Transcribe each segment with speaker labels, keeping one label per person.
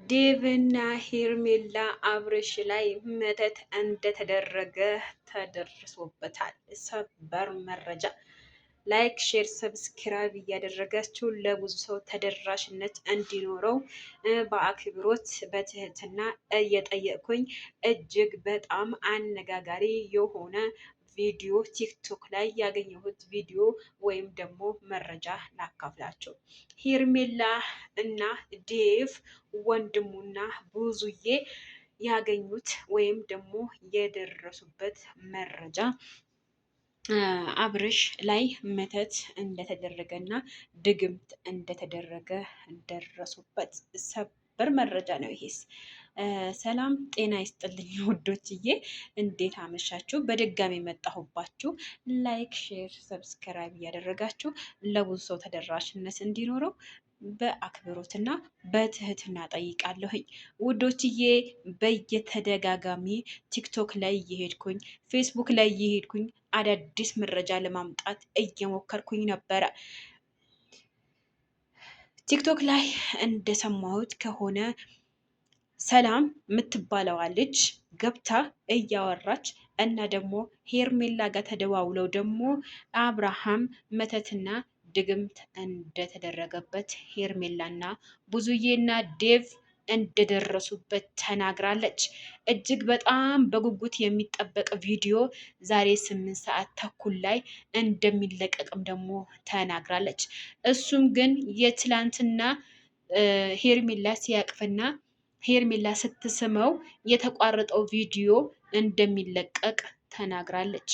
Speaker 1: ዴቭና ሄርሜላ አብርሽ ላይ መተት እንደተደረገ ተደርሶበታል። ሰበር መረጃ። ላይክ፣ ሼር፣ ሰብስክራይብ እያደረጋችሁ ለብዙ ሰው ተደራሽነት እንዲኖረው በአክብሮት በትህትና እየጠየቅኩኝ እጅግ በጣም አነጋጋሪ የሆነ ቪዲዮ ቲክቶክ ላይ ያገኘሁት ቪዲዮ ወይም ደግሞ መረጃ ላካፍላቸው። ሄርሜላ እና ዴቭ ወንድሙና ብዙዬ ያገኙት ወይም ደግሞ የደረሱበት መረጃ አብርሽ ላይ መተት እንደተደረገ እና ድግምት እንደተደረገ ደረሱበት። ሰበር መረጃ ነው ይሄስ። ሰላም ጤና ይስጥልኝ ውዶችዬ፣ እንዴት አመሻችሁ? በድጋሚ መጣሁባችሁ። ላይክ ሼር ሰብስክራይብ እያደረጋችሁ ለብዙ ሰው ተደራሽነት እንዲኖረው በአክብሮትና በትህትና ጠይቃለሁኝ ውዶችዬ። በየተደጋጋሚ ቲክቶክ ላይ እየሄድኩኝ ፌስቡክ ላይ እየሄድኩኝ አዳዲስ መረጃ ለማምጣት እየሞከርኩኝ ነበረ። ቲክቶክ ላይ እንደሰማሁት ከሆነ ሰላም የምትባለዋ ልጅ ገብታ እያወራች እና ደግሞ ሄርሜላ ጋር ተደዋውለው ደግሞ አብርሃም መተትና ድግምት እንደተደረገበት ሄርሜላና ብዙዬና ዴቭ እንደደረሱበት ተናግራለች። እጅግ በጣም በጉጉት የሚጠበቅ ቪዲዮ ዛሬ 8 ሰዓት ተኩል ላይ እንደሚለቀቅም ደግሞ ተናግራለች። እሱም ግን የትላንትና ሄርሜላ ሲያቅፍና ሄርሜላ ስትስመው የተቋረጠው ቪዲዮ እንደሚለቀቅ ተናግራለች።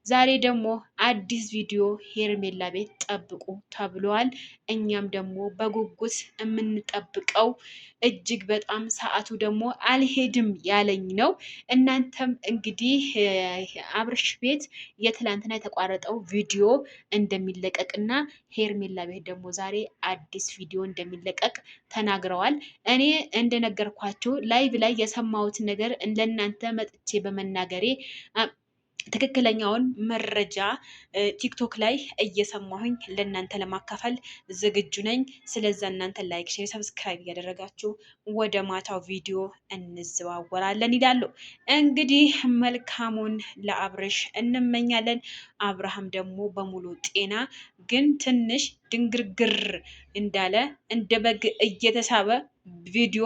Speaker 1: ዛሬ ደግሞ አዲስ ቪዲዮ ሄርሜላ ቤት ጠብቁ ተብሏል። እኛም ደግሞ በጉጉት የምንጠብቀው እጅግ በጣም ሰዓቱ ደግሞ አልሄድም ያለኝ ነው። እናንተም እንግዲህ አብርሽ ቤት የትላንትና የተቋረጠው ቪዲዮ እንደሚለቀቅና ሄርሜላ ቤት ደግሞ ዛሬ አዲስ ቪዲዮ እንደሚለቀቅ ተናግረዋል። እኔ እንደነገርኳችሁ ላይቭ ላይ የሰማሁት ነገር ለእናንተ መጥቼ በመናገሬ ትክክለኛውን መረጃ ቲክቶክ ላይ እየሰማሁኝ ለእናንተ ለማካፈል ዝግጁ ነኝ። ስለዛ እናንተ ላይክ፣ ሼር፣ ሰብስክራይብ እያደረጋችሁ ወደ ማታው ቪዲዮ እንዘዋወራለን ይላሉ። እንግዲህ መልካሙን ለአብርሽ እንመኛለን። አብርሃም ደግሞ በሙሉ ጤና ግን ትንሽ ድንግርግር እንዳለ እንደ በግ እየተሳበ ቪዲዮ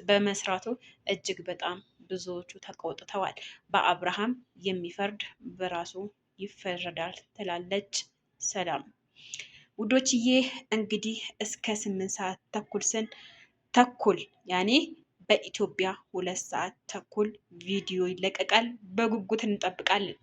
Speaker 1: በመስራቱ እጅግ በጣም ብዙዎቹ ተቆጥተዋል። በአብርሃም የሚፈርድ በራሱ ይፈረዳል ትላለች ሰላም። ውዶችዬ እንግዲህ እስከ 8 ሰዓት ተኩል ያኔ በኢትዮጵያ 2 ሰዓት ተኩል ቪዲዮ ይለቀቃል። በጉጉት እንጠብቃለን።